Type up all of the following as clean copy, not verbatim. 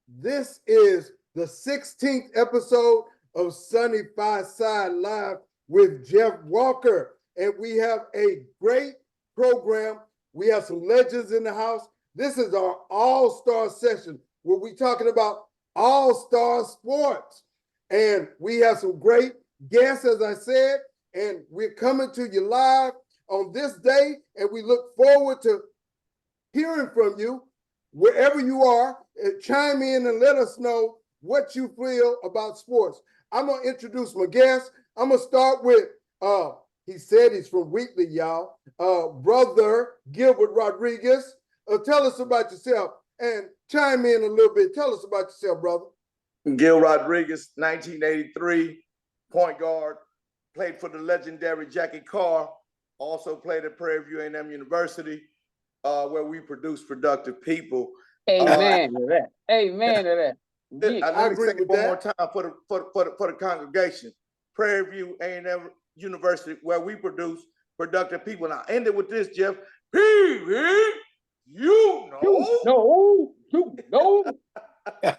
This is the 16th episode of Sunny Fireside Live with Jeff Walker. And we have a great program. We have some legends in the house. This is our all-star session where we're talking about all-star sports. And we have some great guests, as I said, and we're coming to you live on this day. And we look forward to hearing from you wherever you are. Chime in and let us know what you feel about sports. I'm going to introduce my guest. I'm going to start with, he said he's from Wheatley, y'all, brother Gilbert Rodriguez. Tell us about yourself and chime in a little bit. Tell us about yourself, brother. Gil Rodriguez, 1983, point guard, played for the legendary Jackie Carr, also played at Prairie View A&M University, where we produce productive people. Amen to that. Amen to that. Yeah. Let me say it one more time for the congregation. Prairie View A&M University, where we produce productive people. And I ended with this, Jeff. You know.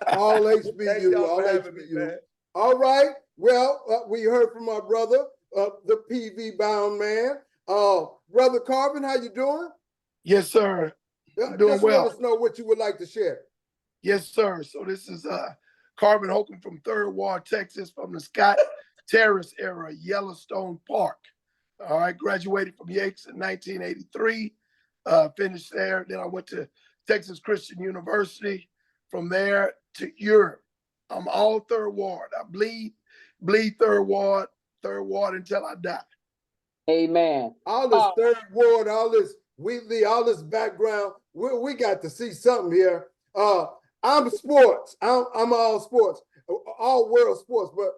All HBU, all HBU. All right. Well, we heard from our brother, the PV bound man. Brother Carven, how you doing? Yes, sir. Doing Just well. let us know what you would like to share. Yes, sir. So this is Carven Holcombe from 3rd Ward, Texas, from the Scott Terrace era, Yellowstone Park. All right, graduated from Yates in 1983, finished there. Then I went to Texas Christian University. From there to Europe. I'm all 3rd Ward. I bleed 3rd Ward until I die. Amen. All this 3rd Ward, all this Wheatley, all this background, we got to see something here. I'm sports. I'm all sports, all world sports, but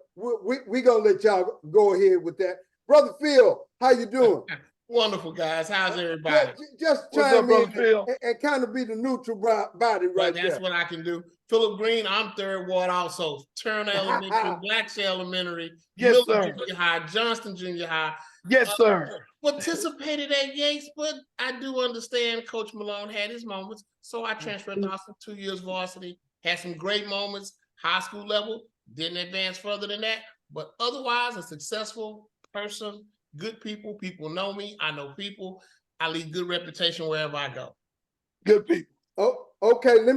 we gonna let y'all go ahead with that. Brother Phil, how you doing? Wonderful, guys. How's everybody? Just What's chime up, Brother in Phil? and kind of be the neutral body right there. That's what I can do. Philip Green, I'm 3rd Ward also. Turner Elementary, Blackshay Elementary, Yes, Miller sir. Junior High, Johnston Junior High. Yes, sir. Participated at Yates, but I do understand Coach Malone had his moments. So I transferred to Austin, 2 years varsity, had some great moments, high school level, didn't advance further than that. But otherwise, a successful person, good people know me, I know people, I leave good reputation wherever I go. Good people. Oh, okay. Let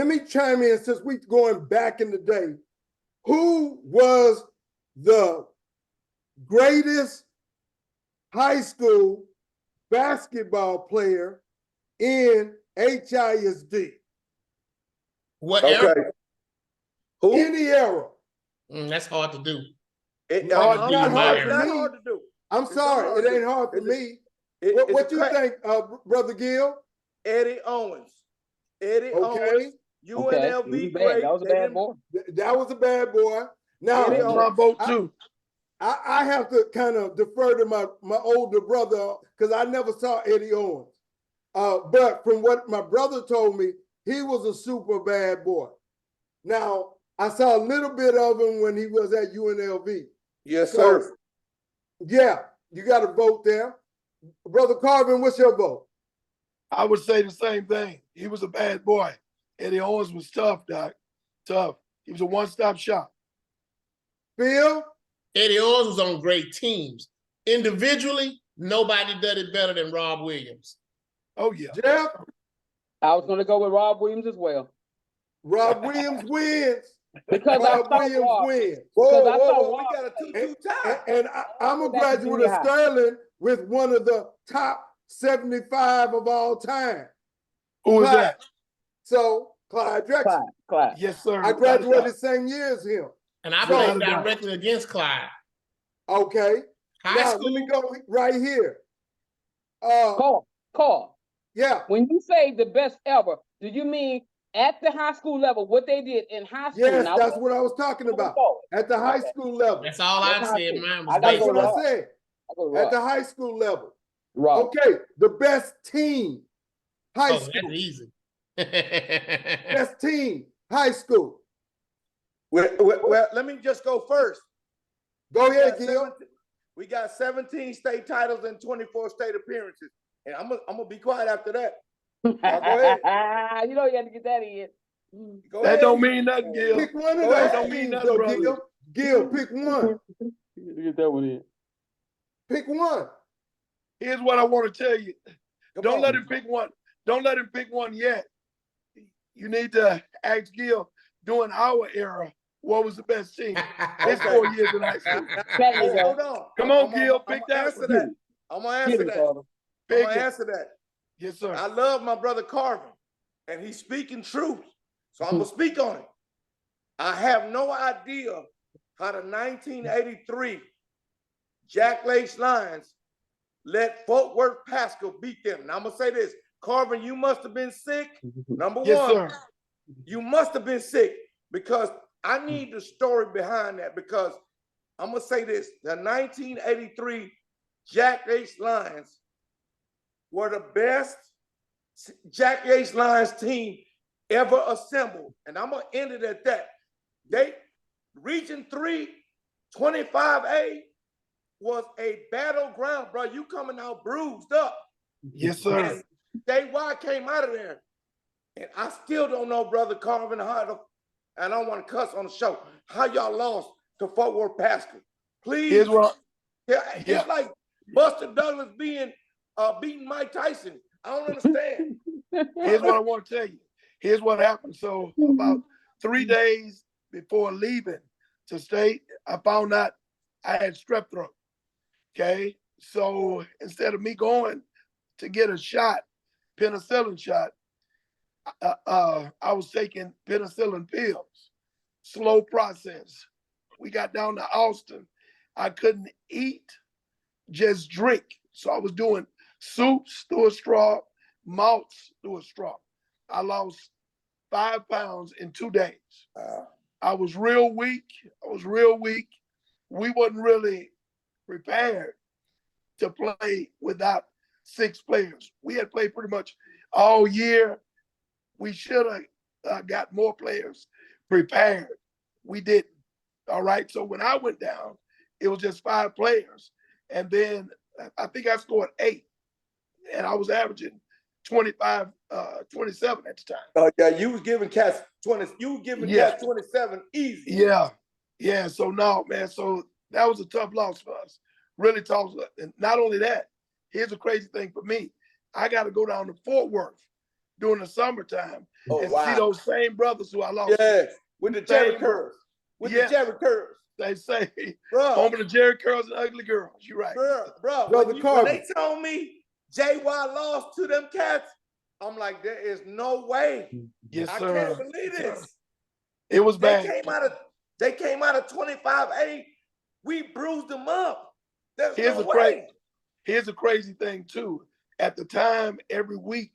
me chime in since we going back in the day. Who was the greatest high school basketball player in HISD? What Okay. era? Who? Any era. That's hard to do. It's No, not not hard for hard me. to do. I'm sorry, it ain't hard for me. What you think, Brother Gil? Eddie Owens. Okay. Owens, UNLV great. That was a bad boy. That was a bad boy. Now, Eddie That's my vote too. I have to kind of defer to my older brother because I never saw Eddie Owens. But from what my brother told me, he was a super bad boy. Now, I saw a little bit of him when he was at UNLV. Yes, So, sir. yeah, you got to vote there. Brother Carvin, what's your vote? I would say the same thing. He was a bad boy. Eddie Owens was tough, Doc. Tough. He was a one-stop shop. Phil? Eddie Owens was on great teams. Individually, nobody did it better than Rob Williams. Oh, yeah. Jeff? I was going to go with Rob Williams as well. Rob Williams wins. Because Rob Williams wins. Whoa, we got a 2-2 tie. And I'm a graduate of Sterling with one of the top 75 of all time. Who was that? So, Clyde Drexler. Clyde. Yes, sir. I graduated same year as him. And I So- played directly against Clyde. Okay. High Now, school, let me go right here. Call. Yeah. When you say the best ever, do you mean at the high school level, what they did in high school? Yes, Now, that's what I was talking about. At the high school level. that's all I That's said. high Mine school. was I gotta That's go basic. what I said. I go At the Rob. high school level. Rob. Okay. The best team. High Oh, school. that's easy. Best team. High school. Well, let me just go first. Go ahead, Gil. We got 17 state titles and 24 state appearances. And I'm gonna be quiet after that. Go ahead. You know you had to get that in. Go That ahead. don't mean nothing, Gil. Pick one of Go those ahead. Don't mean teams, nothing, though, brother. Gil. Gil, pick one. Get that one in. Pick one. Here's what I want to tell you. Come Don't on. let him pick one. Don't let him pick one yet. You need to ask Gil during our era what was the best team. His Okay. 4 years in high school. There you Hey, go. hold on. Come on, I'm Gil, gonna pick that answer one. that. I'm gonna Get answer it, that. Father. I'm Pick gonna it. answer that. Yes, sir. I love my brother Carvin, and he's speaking truth. So I'm gonna speak on it. I have no idea how the 1983 Jack Lace Lions let Fort Worth Pascal beat them. Now I'm gonna say this, Carvin, you must have been sick. Number Yes, one, sir. you must have been sick, because I need the story behind that, because I'm gonna say this, the 1983 Jack Lace Lions were the best Jack Lace Lions team ever assembled. And I'm gonna end it at that. They, Region 3, 25A was a battleground, bro. You coming out bruised up. Yes, sir. And JY came out of there. And I still don't know, brother Carvin, how to, and I don't want to cuss on the show, how y'all lost to Fort Worth Pascal. Please. Here's what. Yeah, Yeah. it's like Buster Douglas beating Mike Tyson. I don't understand. Here's what I want to tell you. Here's what happened. So about 3 days before leaving to state, I found out I had strep throat. Okay. So instead of me going to get a shot, penicillin shot, I was taking penicillin pills. Slow process. We got down to Austin. I couldn't eat, just drink. So I was doing soups through a straw, malts through a straw. I lost 5 pounds in 2 days. I was real weak. We wasn't really prepared to play without 6 players. We had played pretty much all year. We should have got more players prepared. We didn't. All right. So when I went down, it was just 5 players. And then I think I scored 8. And I was averaging 25, 27 at the time. Yeah, you was giving cats 20, you were giving cats 27 easy. Yeah. Yeah. So no, man. So that was a tough loss for us. Really tough. And not only that, here's a crazy thing for me. I got to go down to Fort Worth during the summertime and see those same brothers who I lost. Yeah, with the Jerry curls. With the Jerry curls. They say, bro, home of the Jerry curls and ugly girls. You're right. Bro, Brother when they told me JY lost to them cats, I'm like, there is no way. Yes, I sir. can't believe Yes, this. sir. It was bad. They came out of 25A. We bruised them up. There's Here's no a way. Here's a crazy thing too. At the time, every week,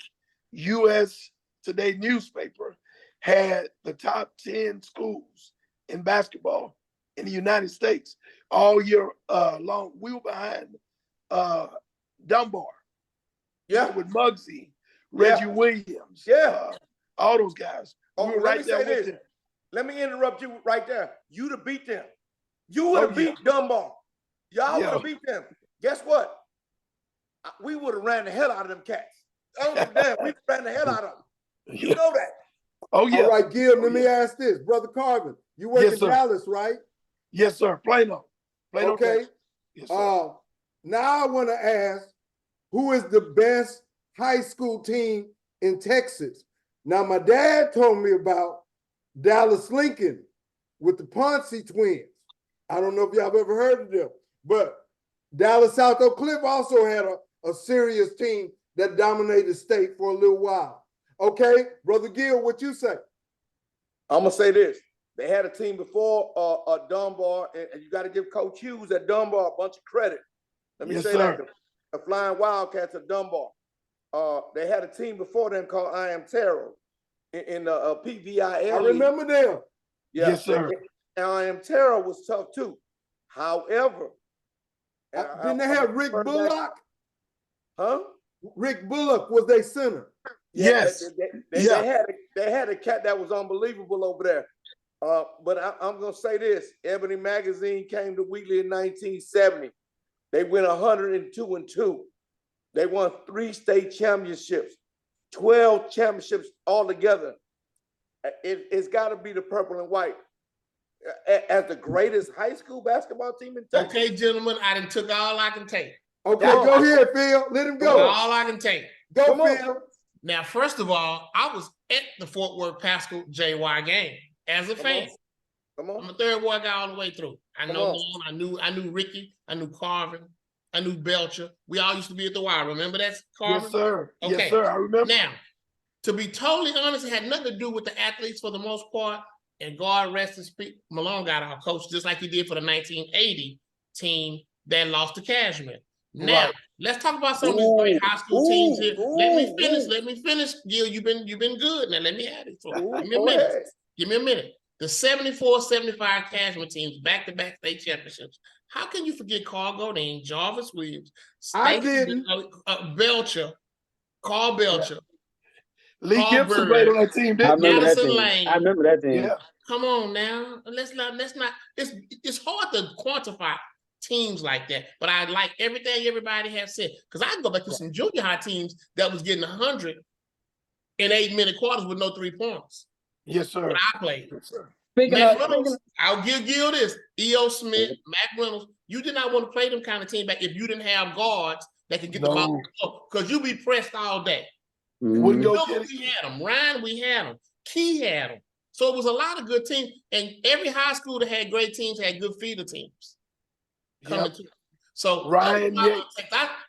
U.S. Today newspaper had the top 10 schools in basketball in the United States all year long. We were behind Dunbar. Yeah, with Muggsy, Reggie Williams. Yeah. All those guys. Oh, We were let right me there say with this. them. Let me interrupt you right there. You'd have beat them. You would have beat Dunbar. Y'all would have beat them. Guess what? We would have ran the hell out of them cats. I don't give a damn. We ran the hell out of them. You know that. Oh, yeah. All right, Gil, let me ask this. Brother Carvin, you work in Dallas, right? Yes, sir. Plano. Okay. Yes, sir. Now I want to ask, who is the best high school team in Texas? Now, my dad told me about Dallas Lincoln with the Ponce twins. I don't know if y'all have ever heard of them, but Dallas South Oak Cliff also had a serious team that dominated state for a little while. Okay, Brother Gil, what you say? I'm gonna say this. They had a team before Dunbar, and you got to give Coach Hughes at Dunbar a bunch of credit. Let me say that. The Flying Wildcats at Dunbar. They had a team before them called I Am Terror in the PVIL. I remember them. Yeah, yes, sir. And I Am Terror was tough too. However, didn't they have Rick Bullock? Huh? Rick Bullock was their center. Yes. They had a cat that was unbelievable over there. But I'm gonna say this: Ebony Magazine came to Wheatley in 1970. They went 102-2. They won 3 state championships, 12 championships altogether. It's got to be the purple and white. As the greatest high school basketball team in Texas. Okay, gentlemen, I done took all I can take. Okay, Come on. go ahead, Phil. Let him Took go. all I can take. Go, Come on. Phil. Now, first of all, I was at the Fort Worth Pascal JY game as a fan. Come I'm on. a third boy guy all the way through. I Come know on. Malone, I knew Ricky, I knew Carven, I knew Belcher. We all used to be at the Y. Remember that, Carven? Yes, sir. Okay. Yes, sir. I remember. Now, to be totally honest, it had nothing to do with the athletes for the most part. And God rest his feet, Malone got our coach just like he did for the 1980 team that lost to Cashman. Now, Right. let's talk about some of these great high school teams here. Let me finish. Gil, you've been good. Now let me add it for you. Give me a minute. Ahead. Give me a minute. The 74-75 Cashman teams, back-to-back state championships. How can you forget Carl Godin, Jarvis Williams, I didn't. Belcher, Carl Belcher, Lee Carl Gibson Bird. played on that team, I didn't remember he? that Madison team. Lane. I remember that team. Yeah. Come on now. Let's not. It's hard to quantify teams like that. But I like everything everybody has said. Because I can go back to some junior high teams that was getting 100 in 8-minute quarters with no 3-pointers. Yes, sir. When I played. Yes, sir. Mac Reynolds, I'll give Gil this. E.O. Smith, Mac Reynolds. You did not want to play them kind of team back if you didn't have guards that could get the ball. Because you'd be pressed all day. Wouldn't go Phillips, we had them. Ryan, we had them. Key had them. So it was a lot of good teams. And every high school that had great teams had good feeder teams. Yep. So Ryan,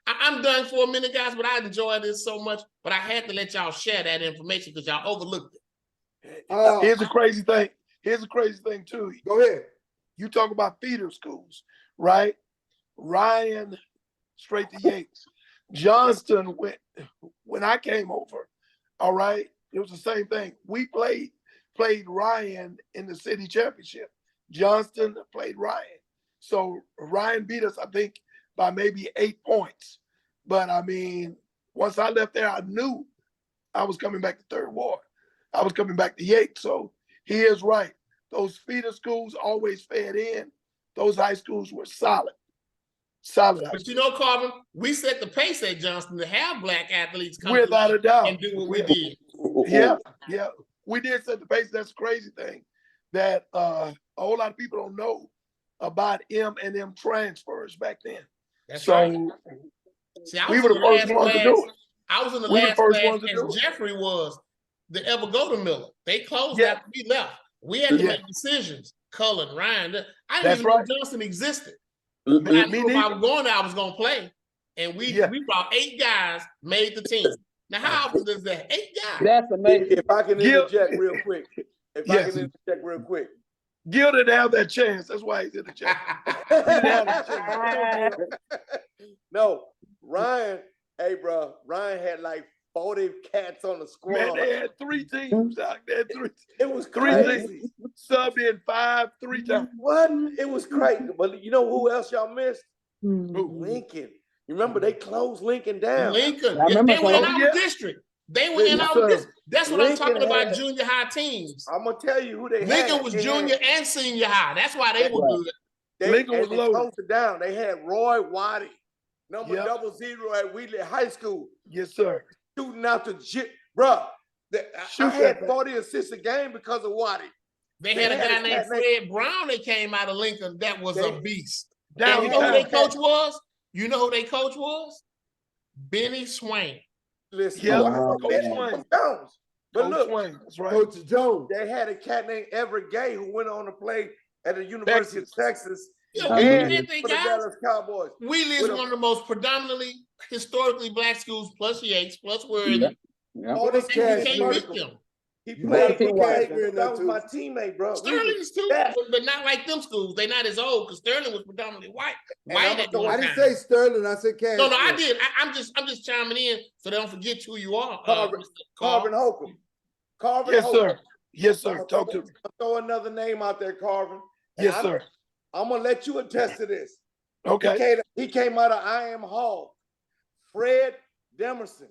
I'm done for a minute, guys, but I enjoyed this so much. But I had to let y'all share that information because y'all overlooked it. Here's a crazy thing. Here's a crazy thing, too. Go ahead. You talk about feeder schools, right? Ryan, straight to Yates. Johnston, when I came over, all right, it was the same thing. We played Ryan in the city championship. Johnston played Ryan. So Ryan beat us, I think, by maybe 8 points. But I mean, once I left there, I knew I was coming back to Third Ward. I was coming back to Yates. So he is right. Those feeder schools always fed in. Those high schools were solid. Solid. But you know, Carven, we set the pace at Johnston to have black athletes come Without a doubt. and do what we did. Yeah. We did set the pace. That's a crazy thing that a whole lot of people don't know about M&M transfers back then. That's so right. See, we were the first ones to do it. I was in the We were last the first class ones to do as it. Jeffrey was to ever go to Miller. They closed Yeah. after we left. We had to Yeah. make decisions. Cullen, Ryan. I didn't That's even know right. Johnston existed. But I knew if I neither. was going there, I was going to play. And we brought 8 guys, made the team. Now, how often does that? 8 guys. That's amazing. If I can interject real quick. Gil didn't have that chance. That's why he's in the chat. He didn't have that chance. No, Ryan, hey, bro, Ryan had like 40 cats on the squad. Man, they had 3 teams out there. It was 3 crazy. teams. Subbed in 5, 3 times. What? It was crazy. But you know who else y'all missed? Mm. Lincoln. You remember they closed Lincoln down. Lincoln. I remember They were in so. our Yeah. district. They were in Yes, our sir. district. That's what I'm Lincoln talking about, had- junior high teams. I'm gonna tell you who they had. Lincoln was They had- junior and senior high. That's why they were good. Lincoln was they loaded. closed it down. They had Roy Waddy, number Yep. 00 at Wheatley High School, Yes, sir. shooting out the bruh. I Shoot had that 40 assists a game because of Waddy. They had a They had guy a named cat Fred Brown that came out of Lincoln that was a They- beast. And Down you know who their south. coach was? You know who their coach was? Benny Swain. Listen, Yeah, Wow. Coach Swain. Jones. But Coach look, Swain. That's right. Coach Jones. they had a cat named Everett Gay who went on to play at the University of Texas You know, I we remember did that, for the guys. Dallas Cowboys. Wheatley is With a- one of the most predominantly historically black schools, plus Yates, plus Worthy. Yeah. Yeah. All They the can't cats, beat them. he You played. gotta He watch played that. that was my teammate, bro. Sterling's too, Yeah. but not like them schools. They not as old because Sterling was predominantly white. And White I'm at gonna- one I didn't time. say Sterling. I said Cash. No, I did. I'm just chiming in so they don't forget who you are. Carven- Mr. Carl. Carven Holcombe. Carven Yes, Holcombe. sir. Yes, sir. Talk to me. Throw another name out there, Carven. And Yes, sir. I'm gonna let you attest to this. Okay. He came out of I Am Hall. Fred Demerson.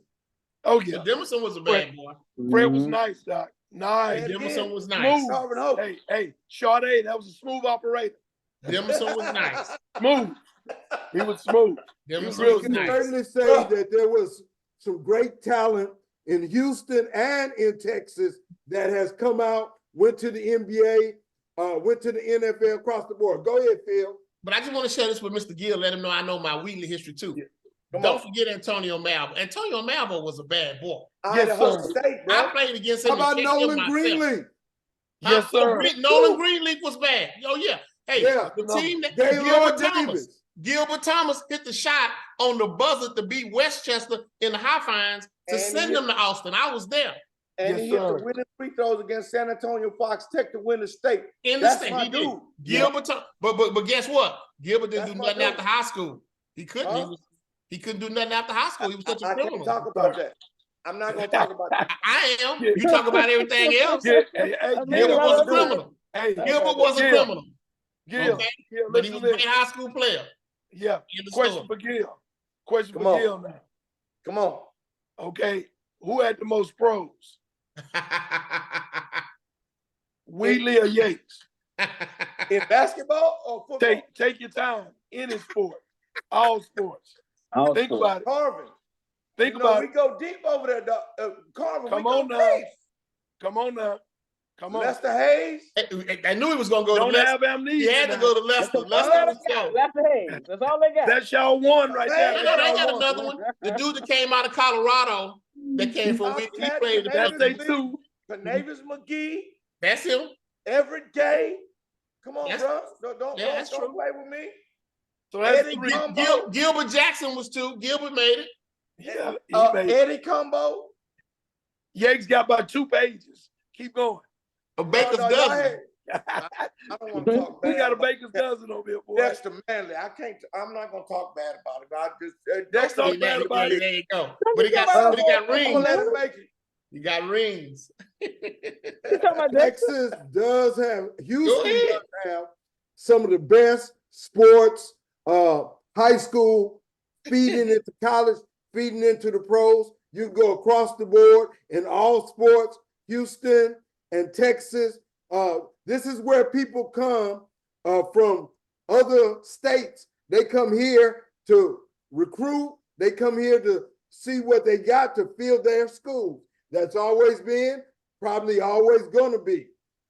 Oh, yeah. Demerson was a bad boy. Fred was Mhm. nice, Doc. Nice. And Demerson was nice. Smooth. Carven Holcombe. Hey, Sade, that was a smooth operator. Demerson was nice. Smooth. He was smooth. Demerson real was You can nice. certainly say Bruh. that there was some great talent in Houston and in Texas that has come out, went to the NBA, went to the NFL across the board. Go ahead, Phil. But I just want to share this with Mr. Gill, let him know I know my Wheatley history too. Come Don't on. forget Antonio Malvo. Antonio Malvo was a bad boy. Yes, Idaho sir. State, bro. I played against him. How about and kicked him Nolan myself. Greenlee? Yes, sir. Nolan Greenleaf was bad. Oh yeah. Hey, Yeah. the team that Gaylord Davis. Gilbert Thomas hit the shot on the buzzer to beat Westchester in the high fines to And send he- them to Austin. I was there And Yes, he hit sir. the winning free throws against San Antonio Fox Tech to win the state. in the That's state. my He did. dude. Gilbert Thomas, but guess what? Gilbert didn't That's do my nothing dude. after high school. He couldn't. Huh? He couldn't do nothing after high school. He was such a I criminal. can't talk about that. I'm not gonna talk about that. I am. Yeah. You talk about everything else. Yeah, hey, Gilbert was a Gil. criminal. Hey, Gilbert was a Gil. criminal. Gil, Okay. Gil, But he was listen a to great this. high school player. Yeah, In the question story. for Gil. Question Come for on. Gil now. Come on. Okay, who had the most pros? Wheatley or Yates? In basketball or football? Take your time. Any sport, all sports. I'll Think score. about it. Carvin. Think You know, about we it. go deep over there, Carvin. Come we go on now. deep. Come on now. Come on. Lester Hayes. I knew he was going to go Don't to Leicester. have amnesia. He had to now. go to Leicester. That's Leicester all was I so. That's the Hayes. That's all they got. That's y'all one right there. Hey, No, they That's got y'all another one. The dude that came out of Colorado that came from Wheatley, he Bobcat, played the That's Canadian they League. two. Canavis McGee. That's him. Everett Gay. Come on, Yes. bro. Don't that's don't true. play with me. So that's Eddie three. Combo. Gilbert Jackson was two. Gilbert made it. Yeah, he made it. Eddie Combo. Yates got about 2 pages. Keep going. A baker's y'all dozen. had- I don't want to talk bad. We got a about baker's dozen over here, boy. Dexter Manley. I'm not gonna talk bad about it. I just That's Dexter. not bad about it. There you go. But he got I'm gonna rings. let him make it. He got rings. You talking about Dexter? Texas does have, Houston ahead. does have some of the best sports, high school, feeding into college, feeding into the pros. You can go across the board in all sports, Houston and Texas. This is where people come from other states. They come here to recruit. They come here to see what they got to fill their schools. That's always been, probably always going to be.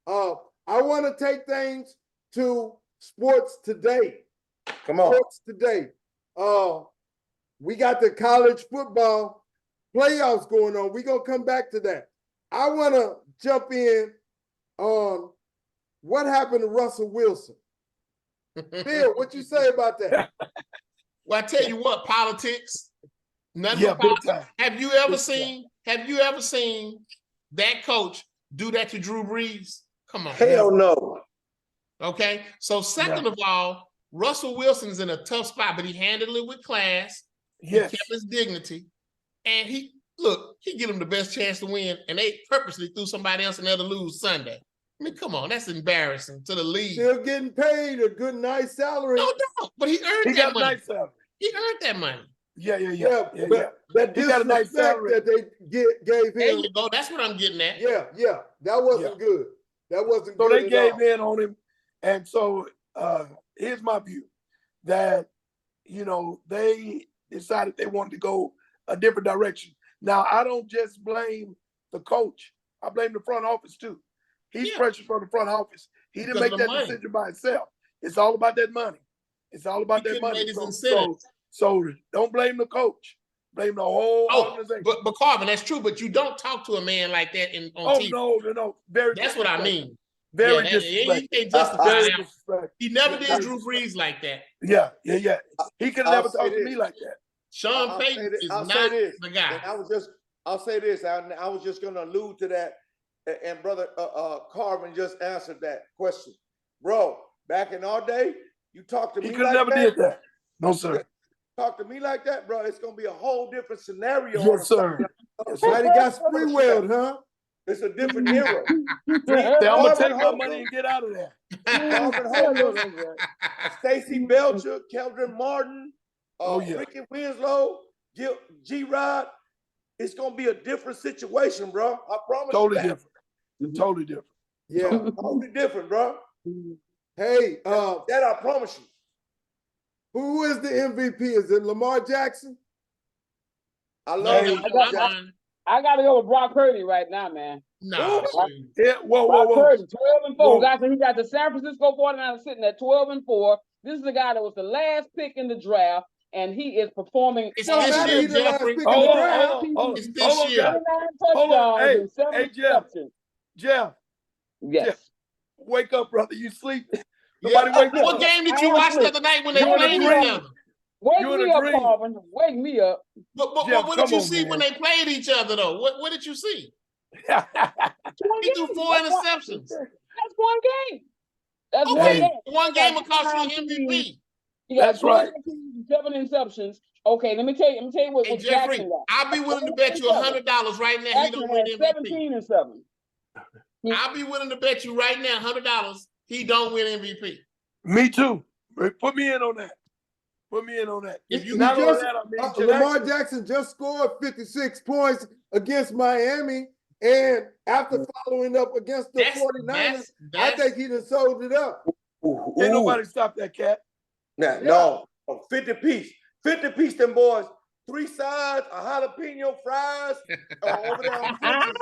I want to take things to sports today. Come on. Sports today. We got the college football playoffs going on. We're going to come back to that. I want to jump in on what happened to Russell Wilson. Phil, what you say about that? Well, I tell you what, politics. Nothing Yeah, but big politics. time. Have you ever seen that coach do that to Drew Brees? Come on. Hell no. Okay. So second of all, Russell Wilson's in a tough spot, but he handled it with class. Yes. He kept his dignity. And he give him the best chance to win. And they purposely threw somebody else in there to lose Sunday. I mean, come on, that's embarrassing to the league. Still getting paid a good, nice salary. No doubt. But he earned He that got a money. nice salary. He earned that money. Yeah. But that He got a nice disrespect salary. that they gave There him, you go. That's what I'm getting at. yeah, that wasn't good. That wasn't So good they at gave all. in on him. And so here's my view that, they decided they wanted to go a different direction. Now, I don't just blame the coach. I blame the front office too. He's pressured from the front office. He didn't Because make of the that money. decision by himself. It's all about that money. It's all about He that couldn't money. make his incentives. So don't blame the coach. Blame the whole organization. but Carvin, that's true. But you don't talk to a man like that on TV. No. Very That's what I disrespectful. mean. Very You disrespectful. can't justify Very that. disrespectful. He never did Very Drew Brees like that. Yeah. He could I'll never say talk to this. me like that. Sean I'll Payton say this- is I'll not say this, the guy. and I'll say this. I was just gonna allude to that, and brother Carvin just answered that question, bro. Back in our day, you talk to He me could like never that. did that. No, sir. Talk to me like that, bro. It's gonna be a whole different scenario. Yes, sir. Mighty got Spreewelled, huh? It's a different era. Say, I'm gonna take my Holcombe. money and get out of there. Carven Holcombe, Stacey Belcher, Keldon Martin, Ricky Winslow, G. Rod. It's gonna be a different situation, bro. I promise Totally you that. different. Totally different. Yeah. Totally different, bro. Hey, That I promise you. who is the MVP? Is it Lamar Jackson? I love Hey, you. I I gotta go with Brock Purdy right now, man. Nah, shoot. Yeah, whoa, whoa, Brock whoa. Purdy, 12-4. Whoa. Guys, he got the San Francisco 49ers sitting at 12-4. This is a guy that was the last pick in the draft, and he is performing. It's Don't this matter, year, he the last Jeffrey. pick in Hold the on, draft. hold on, hold on. It's Hold this on, year. guys. 29 Hold on. touchdowns Hey, and 7 hey, Jeff. receptions. Jeff, Yes. wake up, brother. You sleeping? Yeah. Somebody wake What up. game did I you am watch the asleep. other night when they You in a played each dream. other? Wake You in me a up, dream. Carvin. Wake me up. But Jeff, what did come you on, see when they man. played each other though? What did you see? That's one He threw game. 4 interceptions. That's one game. That's one Okay, game. one game will cost you an MVP. You got That's 2 right. interceptions and 7 interceptions. Okay, let me tell you what, Hey what Jeffrey, Jackson got. I'll be willing to bet you $100 right now he Jackson don't win had MVP. 17 and 7. I'll be willing to bet you right now $100 he don't win MVP. Me too. Put me in on that. Put me in on that. If you Not just, only that, I mean, Lamar Jackson just scored 56 points against Miami, and after following up against the 49ers, I think he done sold it up. Ain't nobody stop that cat. No, 50 piece. 50 piece, them boys. 3 sides, a jalapeno fries, over there on French's.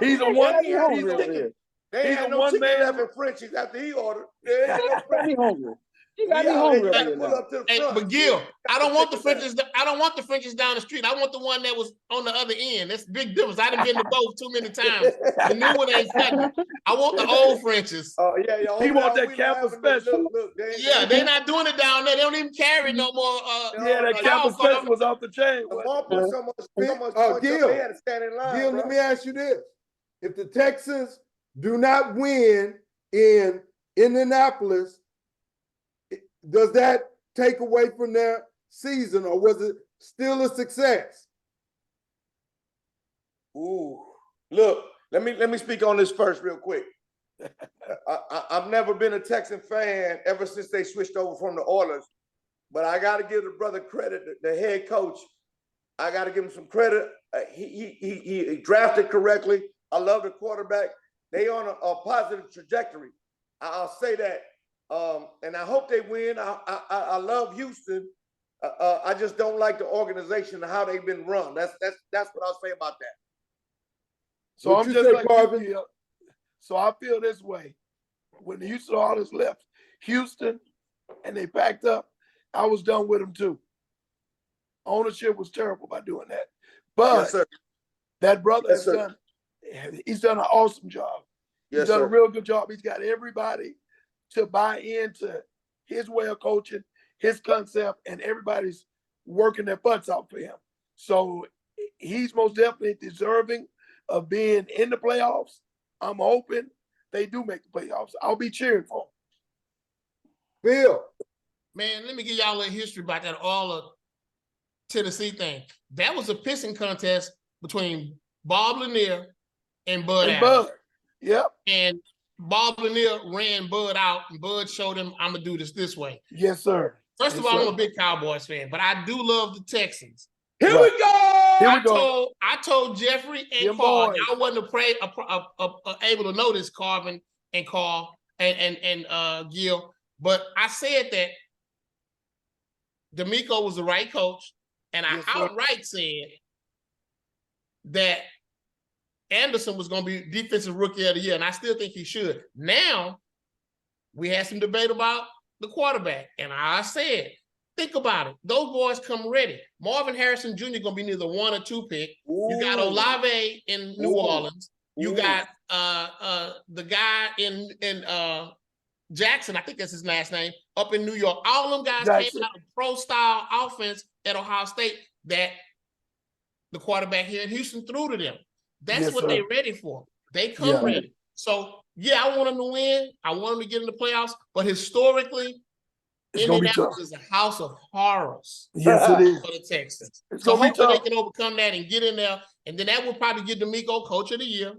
He's a one. He had hungry no over chicken. here. They ain't He's had a no one chicken man. left at French's after he ordered. They ain't had no Got me hungry. You got We me out hungry there, over you gotta here pull now. up to the Hey, front. but Gil, I don't want the Check it out. Frenches. I don't want the Frenches down the street. I want the one that was on the other end. That's a big difference. I done been to both too many times. The new one ain't cutting. I want the old Frenches. Oh yeah. He over want there, that we Kappa laughing, look, special. Look, they They're not doing it down there. They don't even carry no more. Yeah, that Kappa special was off the chain. Lamar put so much points up, Gil, they had to stand in line. Gil, bro. let me ask you this. If the Texans do not win in Indianapolis, does that take away from their season, or was it still a success? Ooh, look, let me speak on this first real quick. I've never been a Texan fan ever since they switched over from the Oilers, but I got to give the brother credit, the head coach. I got to give him some credit. He drafted correctly. I love the quarterback. They on a positive trajectory. I'll say that. And I hope they win. I love Houston. I just don't like the organization and how they've been run. That's what I'll say about that. So What I'm you just say, like Carvin? you, Gil. So I feel this way. When the Houston Oilers left Houston and they packed up, I was done with them too. Ownership was terrible by doing that. But Yes, sir. that brother Yes, has he's done an awesome job. Yes, He's done sir. a real good job. He's got everybody to buy into his way of coaching, his concept, and everybody's working their butts out for him. So he's most definitely deserving of being in the playoffs. I'm hoping they do make the playoffs. I'll be cheering for them. Bill. Man, let me give y'all a little history about that all of Tennessee thing. That was a pissing contest between Bob Lanier and Bud And Allen. Bud, yep, And Bob Lanier ran Bud out, and Bud showed him, I'm going to do this way. yes, sir. First of Yes, all, sir. I'm a big Cowboys fan, but I do love the Texans. Here Right. we go. Here we go. I told Jeffrey and Them Carl, boys. y'all wasn't able to notice Carvin and Carl and Gil, but I said that D'Amico was the right coach, and I Yes, sir. outright said that Anderson was going to be defensive rookie of the year, and I still think he should. Now, we had some debate about the quarterback, and I said, think about it. Those boys come ready. Marvin Harrison Jr. going to be neither 1 or 2 pick. You got Ooh. Olave in New Ooh. Orleans. You Ooh. got the guy in Jackson, I think that's his last name, up in New York. All them guys Jackson. came out of pro-style offense at Ohio State that the quarterback here in Houston threw to them. That's Yes, what sir. they're ready for. They come Yeah. ready. So, yeah, I want them to win. I want them to get in the playoffs. But historically, It's gonna be tough. Indianapolis is a house of horrors Yes, it is. for the Texans. It's So gonna be hopefully they tough. can overcome that and get in there. And then that will probably get D'Amico Coach of the Year.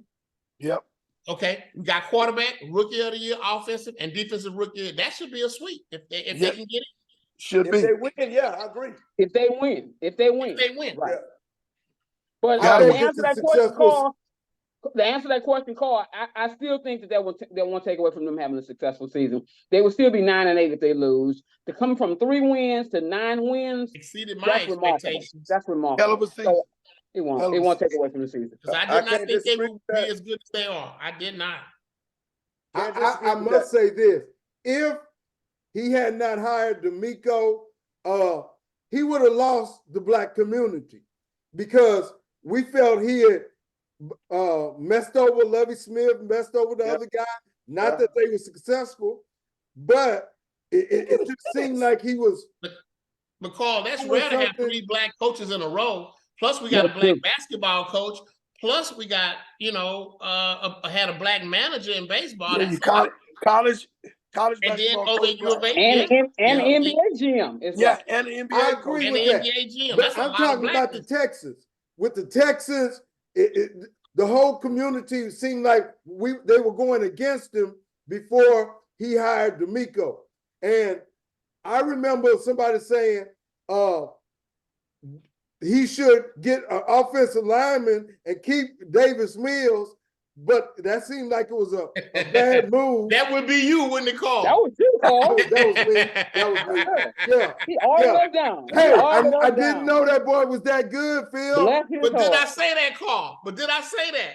Yep. Okay, we got quarterback, rookie of the year, offensive and defensive rookie. That should be a sweep if they Yeah. can get it. Should If be. they win, yeah, I agree. If they win. If they win. Right. Yeah. But Gotta to win. answer that question, Carl, I still think that won't take away from them having a successful season. They will still be 9-8 if they lose. To come from 3 wins to 9 wins, Exceeded my that's remarkable. expectations. That's remarkable. Hell of a season. It won't. Hell It of a won't take away from the season. Because I I did not can't think they disagree would with be that. as good as they are. I did not. Can't disagree I with must that. say this: if he had not hired D'Amico, he would have lost the black community because we felt he had messed over Lovie Smith, messed over the Yeah. other guy. Not Yeah. that they were successful, but it just seemed like he was. But Carl, that's Doing rare to have something- 3 black coaches in a row. Plus, we got a That's black true. basketball coach. Plus, we got, had a black manager in baseball. Yeah, That's you college and then basketball over coach, at U of A, right? And yeah, and yeah, NBA GM is Yeah, black. and the NBA I coach. agree and with the that. NBA GM. But That's a I'm lot of talking about the blackness. Texans. With the Texans, the whole community seemed like they were going against him before he hired D'Amico. And I remember somebody saying he should get an offensive lineman and keep Davis Mills, but that seemed like it was a bad move. That would be you, wouldn't it, Carl? That was you, Carl. That was me. That was me. Yeah. He ordered Yeah. us down. He Hey, ordered I us didn't down. know that boy was that good, Phil. Bless his But did I heart. say that, Carl? But did I say that?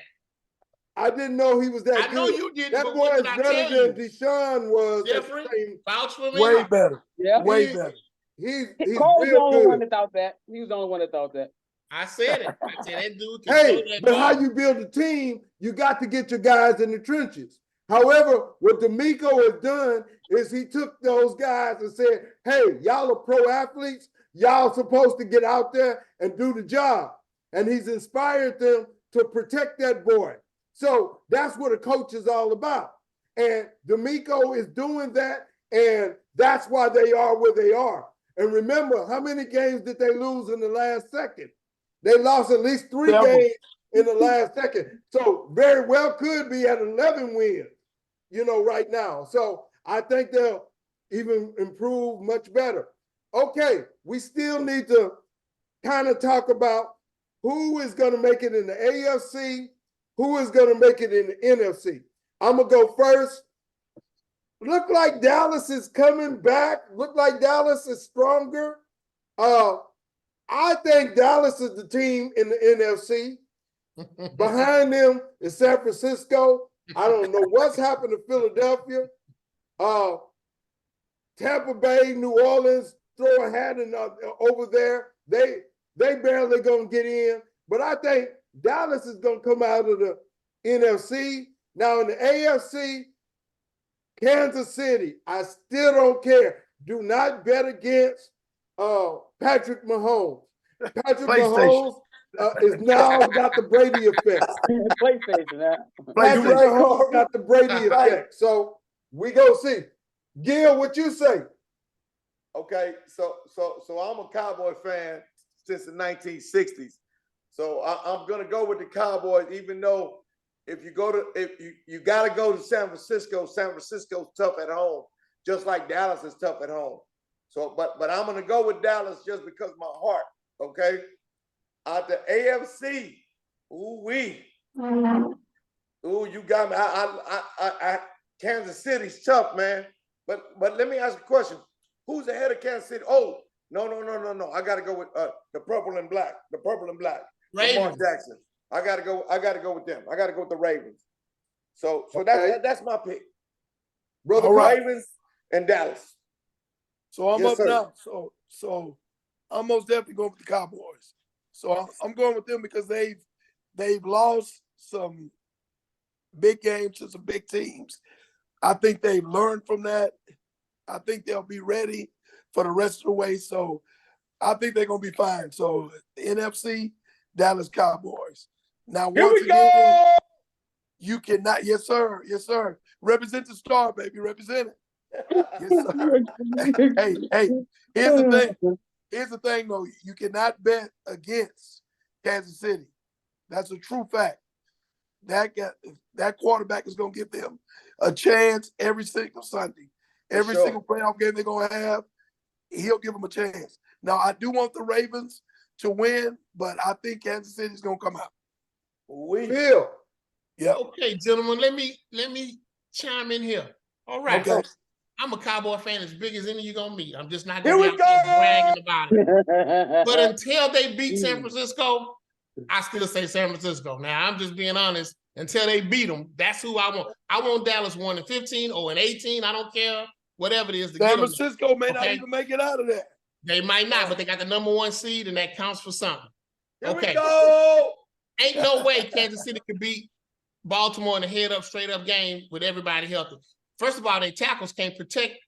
I didn't know he was that I good. know you didn't, That but boy what is did I better tell than Deshaun was. at the Different? same- Vouch for me. Way better. Yeah. Way He- better. He's Carl was the real only one good. that thought that. He was the only one that thought that. I said it. I said that dude can Hey, throw that but ball. how you build a team, you got to get your guys in the trenches. However, what D'Amico has done is he took those guys and said, hey, y'all are pro athletes. Y'all supposed to get out there and do the job. And he's inspired them to protect that boy. So that's what a coach is all about. And D'Amico is doing that, and that's why they are where they are. And remember, how many games did they lose in the last second? They lost at least 3 Several. games in the last second. So very well could be at 11 wins, right now. So I think they'll even improve much better. Okay, we still need to kind of talk about who is going to make it in the AFC, who is going to make it in the NFC. I'm going to go first. Look like Dallas is coming back. Look like Dallas is stronger. I think Dallas is the team in the NFC. Behind them is San Francisco. I don't know what's happened to Philadelphia. Tampa Bay, New Orleans, throw a hat in, over there. They barely gonna get in. But I think Dallas is gonna come out of the NFC. Now in the AFC, Kansas City, I still don't care. Do not bet against Patrick Mahomes. Patrick Mahomes is now got the Brady effect. PlayStation. Patrick PlayStation. Mahomes got the Brady effect. So we go see. Gil, what you say? Okay, so I'm a Cowboy fan since the 1960s. So I'm gonna go with the Cowboys, even though if you gotta go to San Francisco. San Francisco's tough at home, just like Dallas is tough at home. So, but I'm gonna go with Dallas just because of my heart. Okay, out the AFC, ooh, you got me. Kansas City's tough, man. But let me ask you a question: who's ahead of Kansas City? Oh, no. I gotta go with the purple and black. The purple and black. Lamar Ravens. Jackson. I gotta go with them. I gotta go with the Ravens. So Okay. that's my pick. Brother All right. Ravens and Dallas. So I'm Yes, up sir. now. So I'm most definitely going with the Cowboys. So I'm going with them because they've lost some big games to some big teams. I think they've learned from that. I think they'll be ready for the rest of the way. So I think they're gonna be fine. So NFC, Dallas Cowboys. Now Here once we again, go. you cannot. Yes, sir. Yes, sir. Represent the star, baby. Represent it. Yes, sir. Hey. Here's the thing. Here's the thing, though. You cannot bet against Kansas City. That's a true fact. That quarterback is going to give them a chance every single Sunday. Every sure. single playoff game they're going to have, he'll give them a chance. Now, I do want the Ravens to win, but I think Kansas City's going to come out. Phil. Yeah. Okay, gentlemen, let me chime in here. All right. Okay. I'm a Cowboy fan as big as any you're gonna meet. I'm just not Here gonna we be out there go. bragging about it. But until they beat San Francisco, I still say San Francisco. Now, I'm just being honest. Until they beat them, that's who I want. I want Dallas 1-15 or 18. I don't care. Whatever it is to get San them. Francisco may not Okay? even make it out of that. They might not, but they got the #1 seed, and that counts for something. Here Okay. we go. Ain't no way Kansas City could beat Baltimore in a head-up, straight-up game with everybody healthy. First of all, their tackles can't protect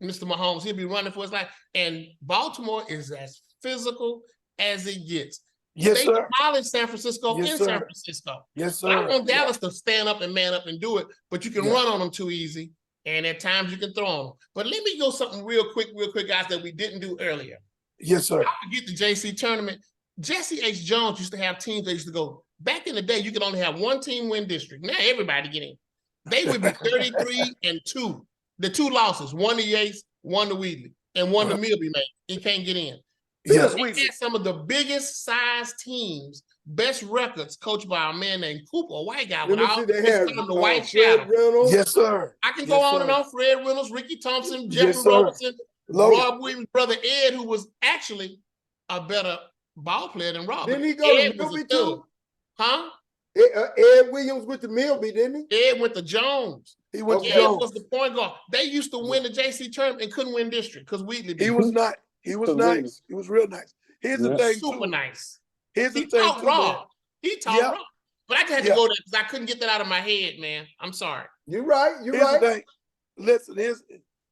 Mr. Mahomes. He'll be running for his life. And Baltimore is as physical as it gets. Yes, They sir. demolished San Francisco Yes, in sir. San Francisco. Yes, But I sir. want Dallas to stand up and man up and do it, but you can Yeah. run on them too easy, and at times you can throw on them. But let me go something real quick, guys, that we didn't do earlier. Yes, sir. I forget the JC tournament. Jesse H. Jones used to have teams that used to go. Back in the day, you could only have one team win district. Now everybody get in. They would be 33-2. The 2 losses, one to Yates, one to Wheatley, and one to Milby, man. He can't get in. Yeah. Yes, They we had some of the biggest size teams, best records, coached by a man named Cooper, a white guy. Let me see. They had the white Fred shadow. Reynolds. Yes, sir. I can Yes, go on sir. and on. Fred Reynolds, Ricky Thompson, Jeffrey Yes, sir. Robertson, Loaded. Rob Williams' brother Ed, who was actually a better ball player than Rob. Didn't he But go to Ed was a Milby thug. too? Huh? Ed Williams went to Milby, didn't he? Ed went to Jones. He went to Okay. Ed Jones. was the point guard. They used to win the JC tournament and couldn't win district because Wheatley beat He them. was not. He was Absolutely. nice. He was real nice. Here's the Yeah. thing, super too. nice. Here's the He thing, taught too, man. Rob. He taught Yeah. Rob. But I just had to Yeah. go there because I couldn't get that out of my head, man. I'm sorry. You're right. You're Here's right. the thing. Listen,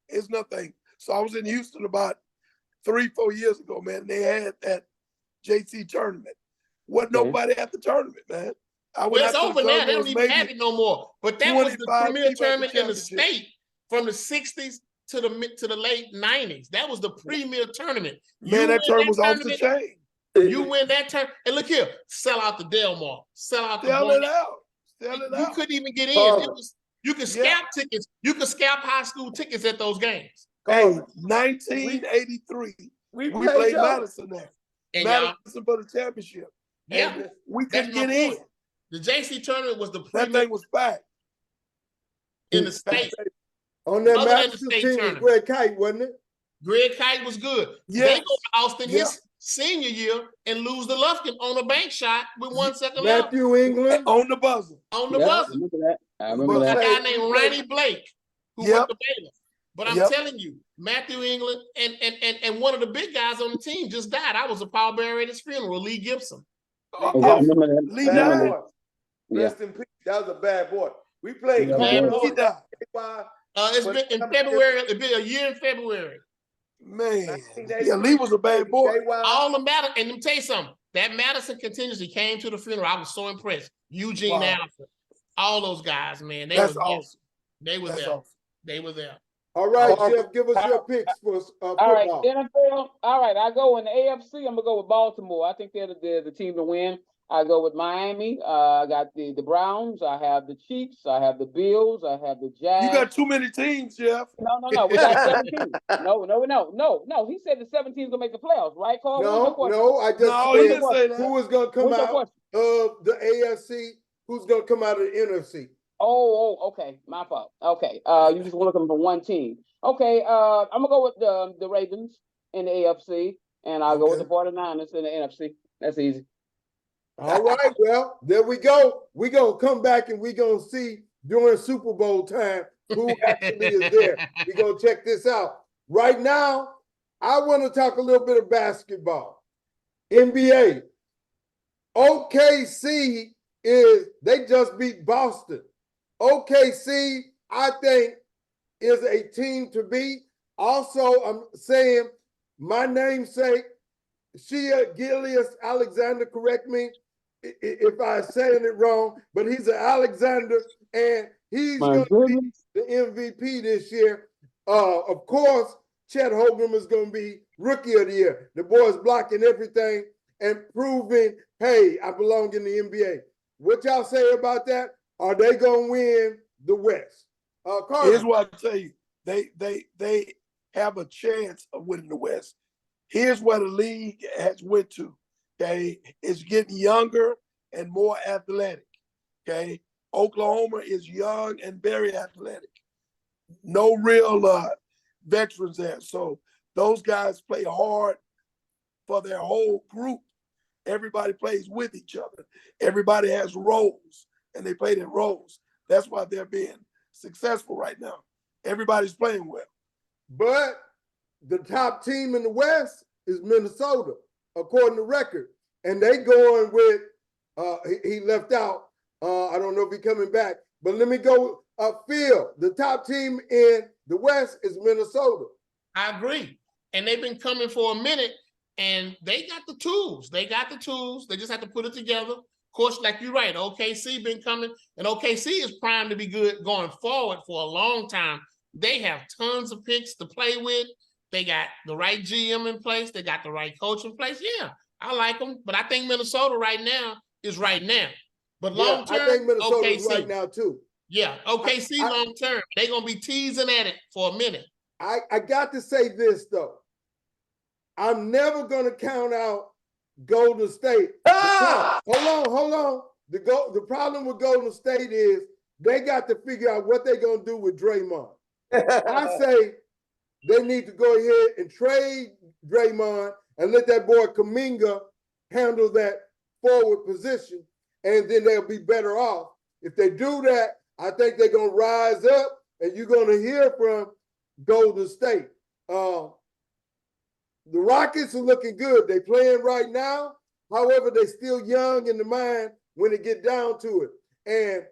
here's nothing. So I was in Houston about 3-4 years ago, man. They had that JC tournament. Wasn't Okay. nobody at the tournament, man. I went Well, it's out to the over now. They tournament, it don't was even have maybe it no more. But that was the 25 premier people at the tournament in the championship. state from the 60s to the late 90s. That was the premier tournament. Man, that term was off the chain. You win that turn, and look here, sell out the Delmar, sell out the Sell it Boyd. out. Sell it You out. couldn't even get in. Carver. You could Yeah. scalp tickets. You could scalp high school tickets at those games. Hey, 1983. we We played y'all. Madison there. And y'all, Madison for the championship. yeah, And We that's couldn't my get in. point. The JC tournament was the That premier thing was packed. in the state. On that Other than the Madison state team was tournament. Greg Kite, wasn't it? Greg Kite was good. They Yes. go to Austin Yeah. his senior year and lose to Lufkin on a bank shot with 1 second left Matthew England. On the buzzer. on the Yeah, I buzzer. remember that. I remember But- A that. guy named Ronnie Blake, who Yep. went to Baylor. But I'm Yep. telling you, Matthew England and one of the big guys on the team just died. I was a pallbearer at his funeral, Lee Gibson. Oh, I remember that. Lee I Bad remember died. boy. Yeah. Rest in peace. That was a bad boy. We played Yeah, bad boy. He died. It's been in February. It's been a year in February. Man. Yeah, Lee was a bad boy. All the Madison, and let me tell you something. That Madison contingency came to the funeral. I was so impressed. Eugene Wow. Alford, all those guys, man. They That's were awesome. there. They were That's there. awesome. They were there. All right, Carver. Jeff, give us your picks for All right, football. NFL. All right, I go in the AFC. I'm gonna go with Baltimore. I think they're the team to win. I go with Miami. I got the Browns. I have the Chiefs. I have the Bills. I have the Jags. You got too many teams, Jeff. No. We got 17. No. He said the 17 gonna make the playoffs, right, Carl? No, I just No, he said didn't say who that. was going to come What's your out question? of the AFC, who's going to come out of the NFC. Oh, okay. My fault. Okay. You just looking for one team. Okay. I'm gonna go with the Ravens in the AFC, and I'll go with the 49ers in the NFC. That's easy. All right, well, there we go. We're going to come back and we're going to see during Super Bowl time who actually is there. We're going to check this out. Right now, I want to talk a little bit of basketball. NBA. OKC they just beat Boston. OKC, I think, is a team to beat. Also, I'm saying my namesake, Shea Gilgeous-Alexander, correct me if I'm saying it wrong, but he's an Alexander, and he's going to be the MVP this year. Of course, Chet Holmgren is going to be Rookie of the Year. The boy's blocking everything and proving, hey, I belong in the NBA. What y'all say about that? Are they going to win the West? Carter. Here's what I tell you. They have a chance of winning the West. Here's where the league has went to. Okay, it's getting younger and more athletic. Okay, Oklahoma is young and very athletic. No real veterans there, so those guys play hard for their whole group, Everybody plays with each other. Everybody has roles, and they play their roles. That's why they're being successful right now. Everybody's playing well. But the top team in the West is Minnesota, according to record. And they going with, he left out, I don't know if he's coming back, but let me go, Phil, the top team in the West is Minnesota. I agree. And they've been coming for a minute, and they got the tools. They got the tools. They just have to put it together. Of course, like you're right, OKC been coming, and OKC is primed to be good going forward for a long time. They have tons of picks to play with. They got the right GM in place. They got the right coach in place. Yeah, I like them, but I think Minnesota right now is right now. But long term, I think Minnesota is OKC. right now too. Yeah, OKC long term. They're going to be teasing at it for a minute. I got to say this, though. I'm never going to count out Golden State. Hold on. The problem with Golden State is they got to figure out what they're going to do with Draymond. I say they need to go ahead and trade Draymond and let that boy Kuminga handle that forward position, and then they'll be better off. If they do that, I think they're going to rise up, and you're going to hear from Golden State. The Rockets are looking good. They're playing right now. However, they're still young in the mind when they get down to it. And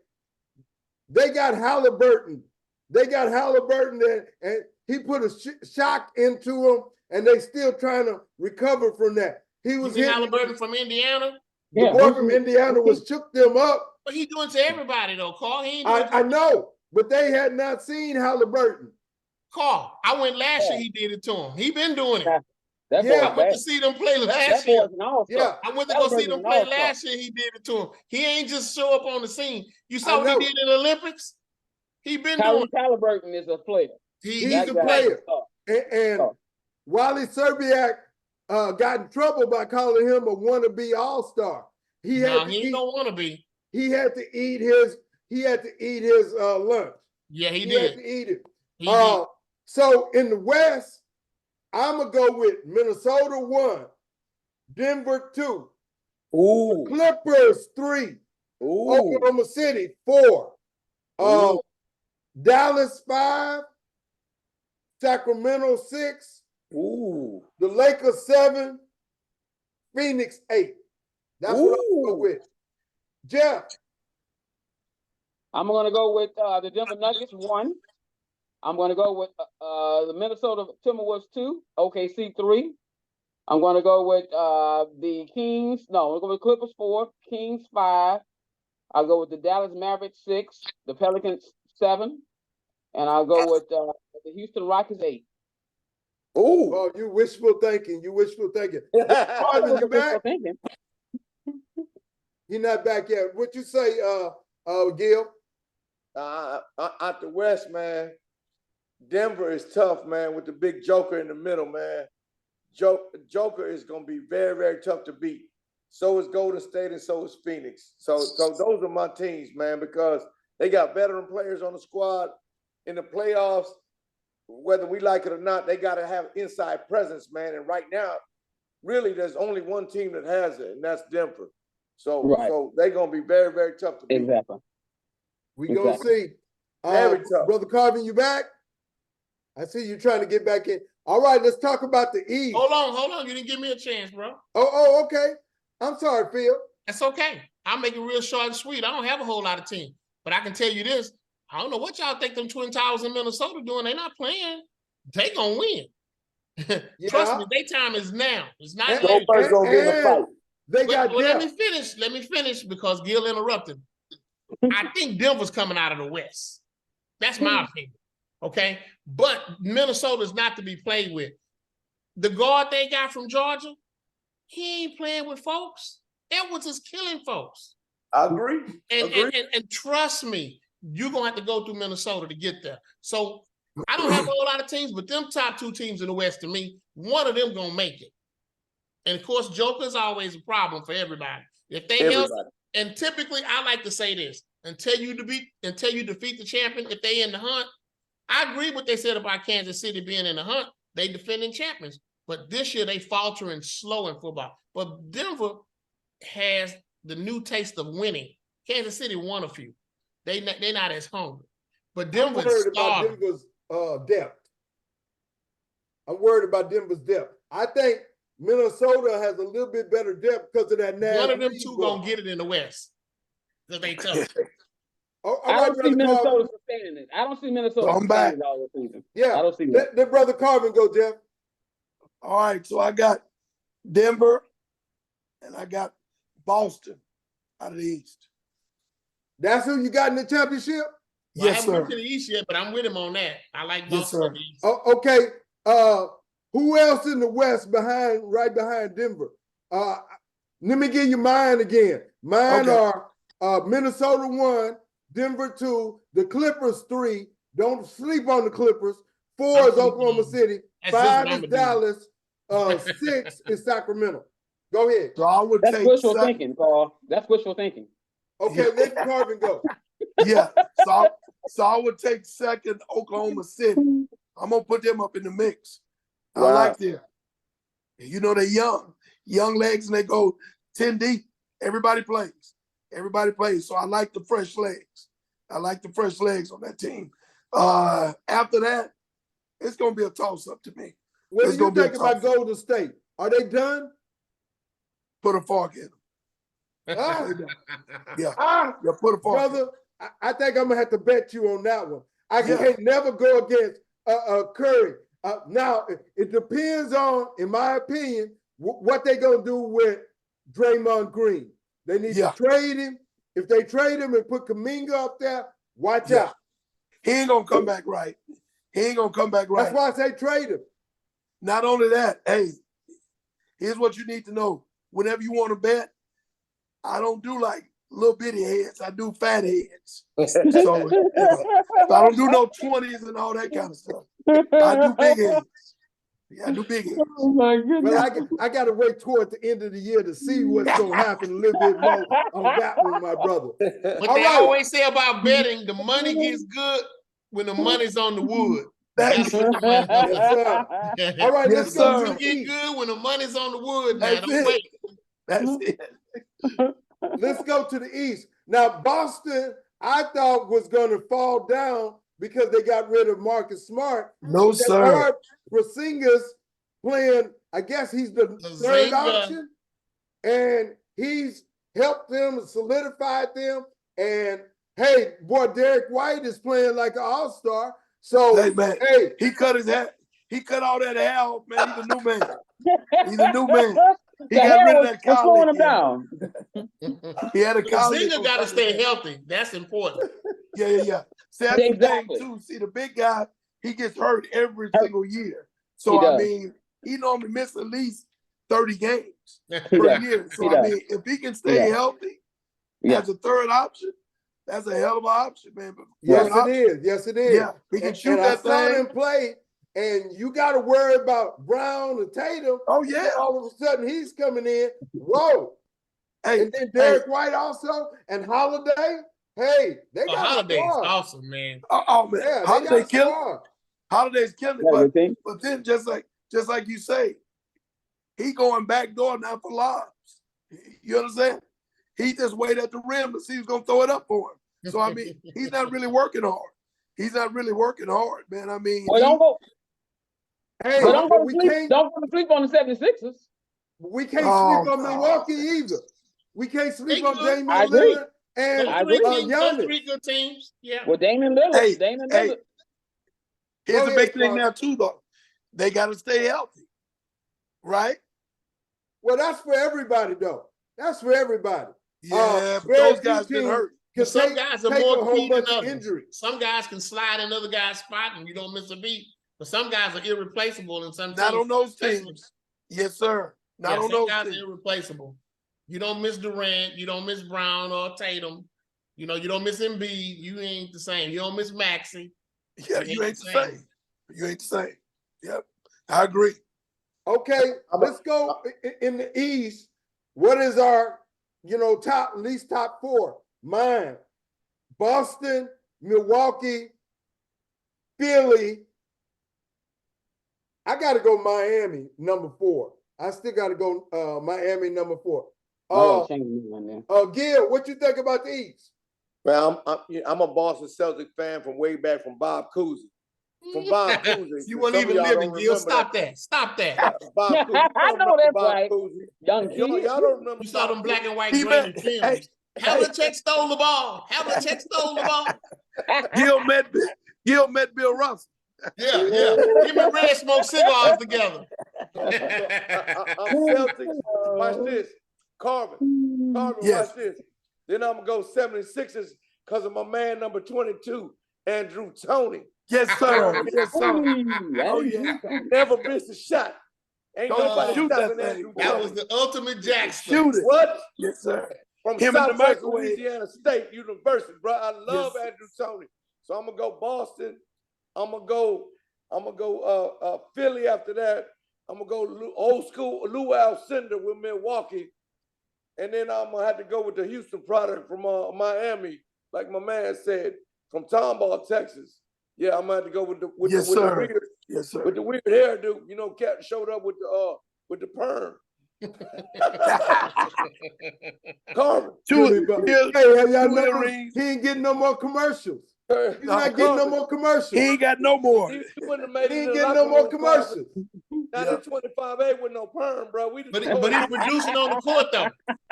they got Halliburton. And he put a shock into them, and they still trying to recover from that. He was Halliburton from Indiana. The boy from Indiana shook them up. But he doing to everybody though, Carl. I know, but they had not seen Halliburton. Carl, I went last year. He did it to him. He been doing it. I went to see them play last year. Yeah, I went to go see them play last year. He did it to him. He ain't just show up on the scene. You saw what he did in the Olympics. He been doing it. Halliburton is a player. He's a player. And Wally Serbiak got in trouble by calling him a wannabe all-star. He don't want to be. He had to eat his lunch. Yeah, he He did. had to eat it. So in the West, I'm gonna go with Minnesota 1, Denver 2, Clippers 3, Oklahoma City 4, Dallas 5, Sacramento 6, the Lakers 7, Phoenix 8. That's what I'm gonna go with. Jeff. I'm going to go with the Denver Nuggets 1. I'm going to go with the Minnesota Timberwolves 2, OKC 3. I'm going to go with the Kings. No, I'm going to go with Clippers 4, Kings 5. I'll go with the Dallas Mavericks 6, the Pelicans 7, and I'll go with the Houston Rockets 8. Oh, you wishful thinking. Carven, you back? He's not back yet. What you say, Gil? Out the West, man, Denver is tough, man, with the big Joker in the middle, man. Joker is going to be very, very tough to beat. So is Golden State and so is Phoenix. So those are my teams, man, because they got veteran players on the squad. In the playoffs, whether we like it or not, they got to have inside presence, man. And right now, really, there's only one team that has it, and that's Denver. So they're going to be very, very tough to beat. Exactly. We gonna see. Brother Carven, you back? I see you trying to get back in. All right, let's talk about the East. Hold on. You didn't give me a chance, bro. Oh, okay. I'm sorry, Phil. That's okay. I'll make it real short and sweet. I don't have a whole lot of team, but I can tell you this. I don't know what y'all think them Twin Towers in Minnesota doing. They're not playing. They gonna win. Trust me, their time is now. It's not later. Nobody's gonna get in a fight. Let me finish because Gil interrupted. I think Denver's coming out of the West. That's my opinion. Okay. But Minnesota's not to be played with. The guard they got from Georgia, he ain't playing with folks. Edwards is killing folks. I agree. And trust me, you're gonna have to go through Minnesota to get there. So I don't have a whole lot of teams, but them top 2 teams in the West, to me, one of them gonna make it. And of course, Joker's always a problem for everybody. If they help. And typically, I like to say this: until you defeat the champion, if they in the hunt, I agree with what they said about Kansas City being in the hunt. They defending champions, but this year they faltering slow in football. But Denver, has the new taste of winning. Kansas City won a few. They're not as hungry. But I'm Denver's worried about starving. Denver's depth. I'm worried about Denver's depth. I think Minnesota has a little bit better depth because of that Nash One of them Reed two boy. gonna get it in the West. Because they tough. All I right, don't see Brother Carvin. Minnesota sustaining it. I don't see Minnesota So I'm back. sustaining it all the season. Yeah, I don't see that. let Brother Carvin go, Jeff. All right, so I got Denver and I got Boston out of the East. That's who you got in the championship? Well, I Yes, haven't sir. went to the East yet, but I'm with him on that. I like Yes, Boston sir. in the East. Oh, okay. Who else in the West right behind Denver? Let me give you mine again. Mine Okay. are Minnesota 1, Denver 2, the Clippers 3. Don't sleep on the Clippers. 4 is Oklahoma City. That's just 5 what is I'ma do. Dallas. 6 is Sacramento. Go ahead. So I would That's take wishful thinking, Carl. That's wishful thinking. Okay, let Carvin go. Yeah. So I would take second Oklahoma City. I'm gonna put them up in the mix. I Wow. like them. You know, they're young legs, and they go 10 deep. Everybody plays. So I like the fresh legs. I like the fresh legs on that team. After that, it's gonna be a toss-up to me. What It's do you gonna be a think about toss-up. Golden State? Are they done? Put a fork in them. Ah, Yeah, ah, yeah, put a fork in 'em. brother, I think I'm gonna have to bet you on that one. I Yeah. can't never go against Curry. Now it depends on, in my opinion, what they're gonna do with Draymond Green. They need Yeah. to trade him. If they trade him and put Kuminga up there, watch Yeah. out. He ain't gonna come back right. That's why I say trade him. Not only that, hey, here's what you need to know. Whenever you want to bet, I don't do like little bitty heads. I do fat heads. So I don't do no 20s and all that kind of stuff. I do big heads. Yeah, I do big heads. Oh my goodness. Well, I got to wait toward the end of the year to see what's going to happen a little bit more on that one, my brother. What All they right. always say about betting, the money gets good when the money's on the wood. That's what the money Yes, sir. All right, Yes, let's go sir. to You the get East. good when the money's on the wood. Now, That's don't it. wait. That's it. Let's go to the East. Now, Boston, I thought was going to fall down because they got rid of Marcus Smart. No, They sir. heard Porzingis playing, I guess he's the third Zinga. option, and he's helped them and solidified them. And hey, boy, Derek White is playing like an all-star. So, Hey, man, hey, he cut his hair. He cut all that hair off, man. He's a new man. He's a new man. He The got hair rid of was that slowing collar. him down. He had a collar. Zinga got to stay healthy. That's important. Yeah. See, that's the Exactly. thing, too. See, the big guy, he gets hurt every single year. He So, I does. mean, he normally misses at least 30 games He per does. year. So, He I does. mean, if he can stay Yeah. healthy Yeah. as a third option, that's a hell of an option, man. But yes, third it option, is. Yes, it is. yeah, he can shoot And I that saw thing. them play, and you got to worry about Brown and Tatum. Oh, yeah. All of a sudden, he's coming in. Whoa. Hey, And then Derek White also, and Holiday. Hey, they got a Holiday's squad. awesome, man. oh man, Yeah, they Holiday got a killing. squad. Holiday's killing it, Got everything. but then just like you say, he going back door now for lobs. You understand? He just waited at the rim to see who's gonna throw it up for him. So I mean, he's not really working hard. He's not really working hard, man. I mean, Well, don't go. Hey, But don't but go to we sleep. can't Don't go to sleep on the 76ers. sleep on Milwaukee either. We can't sleep They on good. Damian I agree. Lillard and I agree. Those Giannis. three good teams. Yeah. Well, Damian Lillard. Hey, Damian hey. Lillard. here's Go the ahead, big thing Carl. now too, though. They got to stay healthy, right? Well, that's for everybody, though. That's for everybody. Yeah, but very those guys few been teams hurt. can Some take guys are a more whole key than bunch of others. injuries. Some guys can slide in other guys' spot and you don't miss a beat. But some guys are irreplaceable in some Not teams. on those teams. Yes, sir. Not on some those guys teams. are irreplaceable. You don't miss Durant. You don't miss Brown or Tatum. You don't miss Embiid. You ain't the same. You don't miss Maxey. Yeah, you ain't the same. You ain't the same. Yep, I agree. Okay, let's go in the East. What is our, top four? Mine, Boston, Milwaukee, Philly. I got to go Miami, number 4. I still got to go Miami, number 4. I gotta Uh, change mine there. Gil, what you think about the East? Well, I'm a Boston Celtics fan from way back from Bob Cousy. From Bob Cousy. You weren't Some of even y'all living, don't Gil. remember Stop that. Stop that. Bob Cousy. I Y'all know remember that's Bob right. Cousy? Young kid. Y'all don't remember You saw them Bob black Cousy? and white He grading met, films. hey, Havlicek stole the ball. Havlicek stole the ball. Gil met Bill Russell. Yeah. Him and Red smoke cigars together. I'm Celtics. Watch this. Carven, Yes. watch this. Then I'm going to go 76ers because of my man number 22, Andrew Toney. Yes, sir. Yes, sir. Oh yeah. Never missed a shot. Ain't Don't nobody shoot that stopping thing. Andrew That was Toney. the ultimate Jackson. Shoot it. What? Yes, sir. From Him in the Southwest microwave. Louisiana State University, bro. I love Yes. Andrew Toney. So I'm gonna go Boston. I'm gonna go Philly after that. I'm gonna go old school Lou Alcindor with Milwaukee. And then I'm gonna have to go with the Houston product from Miami, like my man said, from Tomball, Texas. Yeah, I'm gonna have to go with the Yes, with the sir. weird Yes, sir. with the weird hairdo. You know, Captain showed up with the perm. Carmen. Hey, have y'all Two noticed earrings. he ain't getting no more commercials? He's No, not getting no Carmen, more commercials. He ain't got no more. he wouldn't have made He it ain't in the getting locker no more room, Carmen. commercials. Not in 25A with no perm, bro. We But he producing on the court though.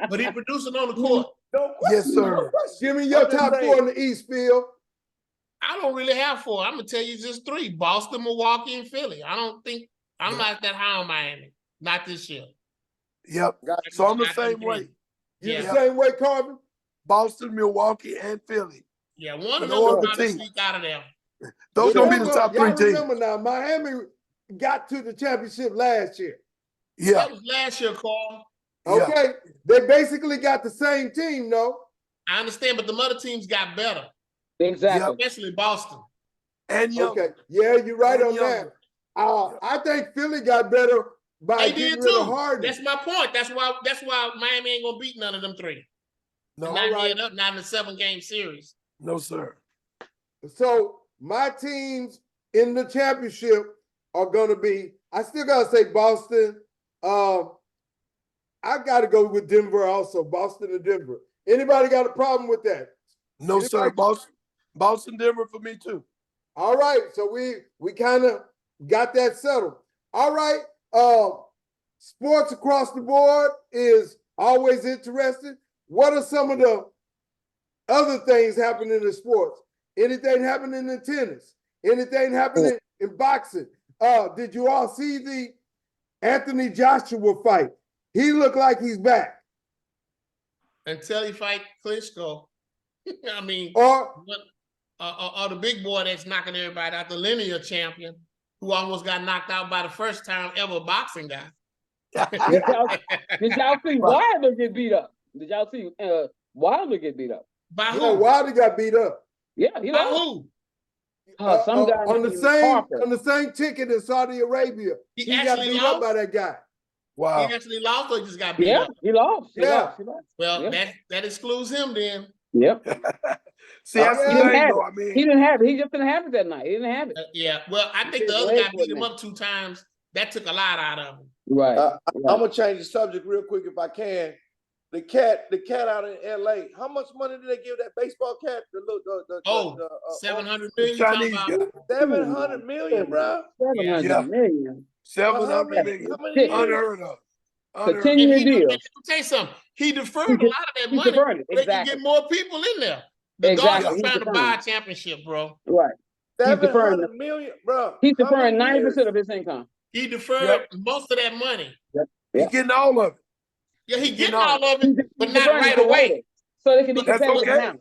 But he producing on the court. no Yes, question, sir. no question. Give me your I'm just top saying. four in the East, Phil. I don't really have four. I'm gonna tell you just three: Boston, Milwaukee, and Philly. I'm not that high on Miami. Not this year. Yep. So I'm the same way. You Yeah. the same way, Carvin? Boston, Milwaukee, and Philly. Yeah, one of them No will other probably team. sneak out of there. Those gonna be the top three y'all teams. remember now, Miami got to the championship last year. Yeah. That was last year, Carl. Yeah. Okay, they basically got the same team, no? I understand, but the other teams got better, Exactly. especially Boston. And young. Okay, yeah, you're right And on younger. that. I think Philly got better by They getting did rid of too. Harden. That's my point. That's why Miami ain't gonna beat none of them three. No, Not right. head up, not in the 7-game series. no, sir. So my teams in the championship are gonna be. I still gotta say Boston. I gotta go with Denver also. Boston and Denver. Anybody got a problem with that? No, sir. Boston, Denver for me too. All right, so we kind of got that settled. All right, sports across the board is always interesting. What are some of the other things happening in sports? Anything happening in tennis? Anything happening in boxing? Did you all see the Anthony Joshua fight? He looked like he's back. Until he fight Klitschko. I mean, Or the big boy that's knocking everybody out, the linear champion, who almost got knocked out by the first time ever boxing guy. Did y'all see Wilder get beat up? Did y'all see Wilder get beat up? By yeah, who? Wilder got beat up. Yeah, he By lost. who? Some guy on the named same Harper. on the same ticket in Saudi Arabia. He He got actually beat lost? up by that guy. Wow. He actually lost or he just got beat Yeah, up? he lost. He Yeah. lost. He lost. Well, Yeah. that excludes him then. Yep. See, that's Yeah. the He didn't thing, have though. it. I mean, He didn't have it. He just didn't have it that night. He didn't have it. Yeah. Well, I think the His other leg guy beat him wasn't up 2 times. That took a lot out of him. Right. I'm right. gonna change the subject real quick if I can. The cat out in LA. How much money did they give that baseball cat? Oh, 700 million. You talking Chinese about? guy. 700 million, bro. 700 Yeah. million. 700 million. How many years? Unheard of. The 10 And year he, deal. let me tell you something. He deferred a lot of that He money. deferred it. They can Exactly. get more people in there. The Exactly. Dodgers He's trying to deferring. buy a championship, bro. Right. He's deferring. 700 million, bro. He's How deferring many 90% years? of his income. He deferred Yep. most of that money. He Yeah. getting all of it. Yeah, he He's getting getting all of it, but not deferring right it to away. later, so they can be That's competitive okay. now.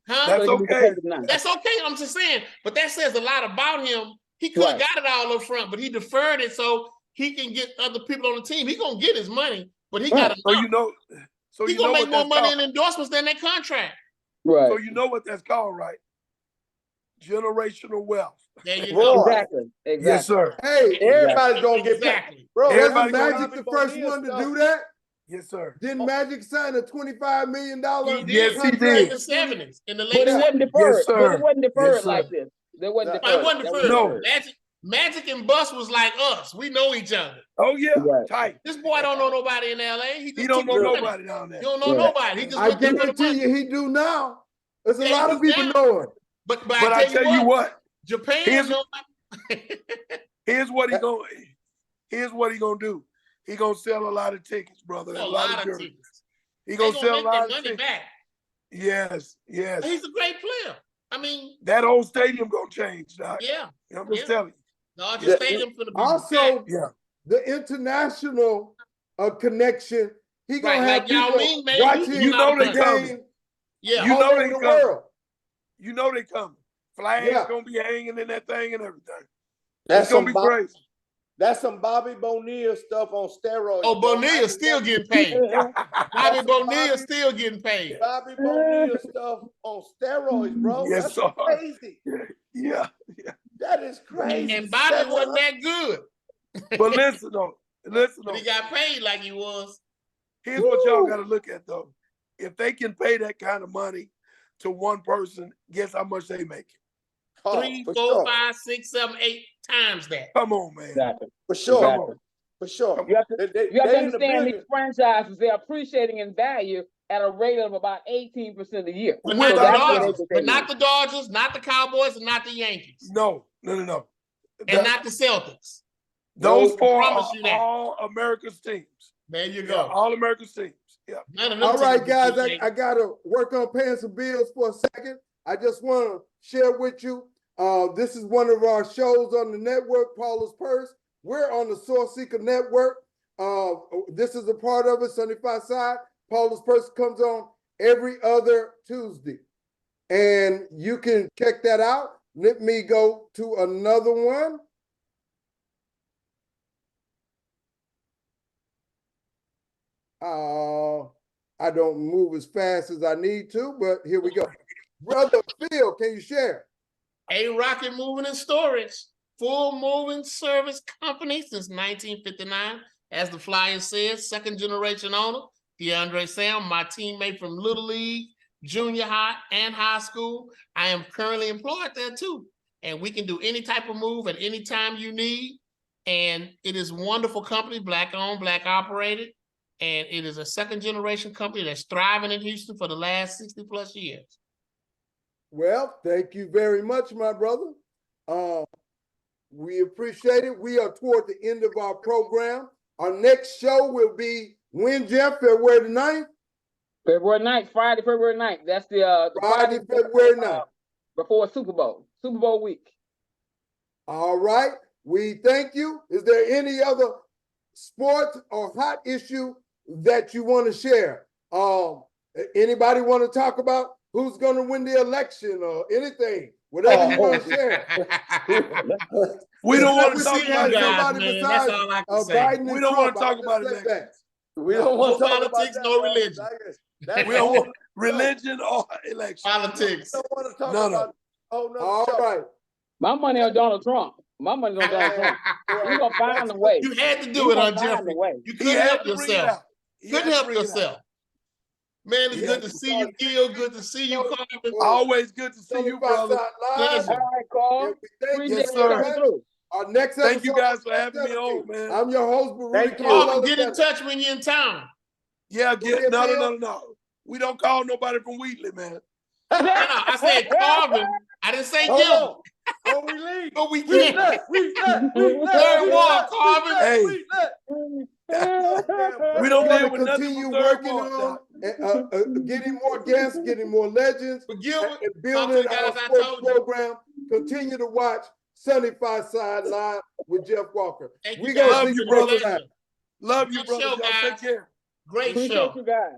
Huh? So That's they can be okay. competitive now. That's okay. I'm just saying. But that says a lot about him. He could have Right. got it all up front, but he deferred it so he can get other people on the team. He gonna get his money, but he got Right. So enough. you know, He you gonna know make what more that's money called. in endorsements than that contract. Right. So you know what that's called, right? Generational wealth. There you Boy. go. Exactly. Exactly. Yes, sir. Hey, Everybody's gonna get paid. Exactly. Bro, Everybody wasn't gonna Magic the first one to do that? Yes, sir. Didn't Magic sign a $25 million He did. Yes, he In did. the 70s. In the But late it wasn't 70s. deferred. Yes, sir. But it wasn't deferred Yes, sir. like this. It wasn't No, deferred. It wasn't That deferred. No. Magic and Bus was like us. We know each other. Oh yeah, Right. tight. This boy don't know nobody in LA. He just Don't keep know money. nobody down there. He don't know Yeah. nobody. He just I went there for the guarantee money. you he do now. There's a Yeah, he lot do of people now. know him. But But I tell you what, Japan here's- know. here's what he gonna do. He gonna sell a lot of tickets, brother. A and lot of jerseys. tickets. He They gonna gonna sell a make lot their of money tickets. back. Yes. He's a great player. I mean, That whole stadium gonna change, Doc. yeah. I'm just Yeah. telling you. Dodger Yeah. Stadium for the Also, Yeah. the international connection, he gonna Right, have like Yao people Ming, man, watching you know they the coming. game Yeah. You all know over they the coming. world. You know they coming. Flags Yeah. gonna be hanging in that thing and everything. That's It's gonna be some crazy. That's some Bobby Bonilla stuff on steroids. Oh, bro. Bonilla's still getting paid. Bobby That's Bonilla's still getting paid. Bobby Bonilla stuff on steroids, bro. Yes, That's sir. crazy. Yeah. That is crazy. And Bobby wasn't that good. But listen though. But he got paid like he was. Here's what y'all got to look at though. If they can pay that kind of money to one person, guess how much they make? Oh, 3, for 4, sure. 5, 6, 7, 8 times that. Come on, man. Exactly. For sure. Exactly. For sure. You have to, They you have to in the understand these billions. franchises, they're appreciating in value at a rate of about 18% a year. But So not the that's where they Dodgers. get their But not money. the Dodgers, not the Cowboys, and not the Yankees. No. And The- not the Celtics. those I four promise are you that. all America's teams. There you Yeah, go. all America's teams. Yeah. None of them All right, teams guys, are big. I gotta work on paying some bills for a second. I just want to share with you. This is one of our shows on the network, Paula's Purse. We're on the Source Seeker Network. This is a part of it, 75 Side. Paula's Purse comes on every other Tuesday. And you can check that out. Let me go to another one. I don't move as fast as I need to, but here we go. Brother Phil, can you share? A Rocket Moving and Storage, full moving service company since 1959. As the flyer says, second generation owner, DeAndre Sam, my teammate from Little League, junior high, and high school. I am currently employed there too. And we can do any type of move at any time you need. And it is a wonderful company, Black owned, Black operated. And it is a second generation company that's thriving in Houston for the last 60 plus years. Well, thank you very much, my brother. We appreciate it. We are toward the end of our program. Our next show will be when, Jeff? February the 9th? February 9th, Friday, February 9th. That's the Friday, February 9th. before Super Bowl week. All right. We thank you. Is there any other sports or hot issue that you want to share? Anybody want to talk about who's going to win the election or anything? Whatever you want to share. We don't want to Let's talk see about how that. somebody man. besides, That's all I can say. Biden and We don't want to Trump. talk about Let's it say next. We don't want to No talk about politics, that, no bro. religion. We don't want religion or election. Politics. We don't want to talk None of about. Oh no. All right. My money on Donald Trump. My money's on Donald Trump. We're gonna find a way. You had to do We it gonna on find Jeffrey. a way. You He couldn't had help to bring it yourself. out. He had Couldn't to help bring it out. yourself. Man, it's Yeah. good to see you, Gil. Good to see you, Carven. Always good to see you, 75 brother. Side Live. Pleasure. All right, Carl. And we thank Appreciate you Yes, you sir. coming through. Our next Thank you episode guys is for having me 17. on, man. I'm your host, Baruch. Thank you. Carven, get in touch when you're in town. Yeah, ahead, no. Bill. We don't call nobody from Wheatley, man. No, I said Carven. I didn't say Hold Gil. on. Before we leave. But we We can't. let. Third wall, Carven. Hey. We let. We don't We're deal going with to nothing continue from third working ward. on getting more guests, getting more legends, But Gilbert, and talk to building the guys our I sports told you. program. Continue to watch 75 Side Live with Jeff Walker. Thank We're you, going guys. to Love see you, you, brother. brother. Love you, Good brother. show, Y'all guys. take care. Great Appreciate show. you guys.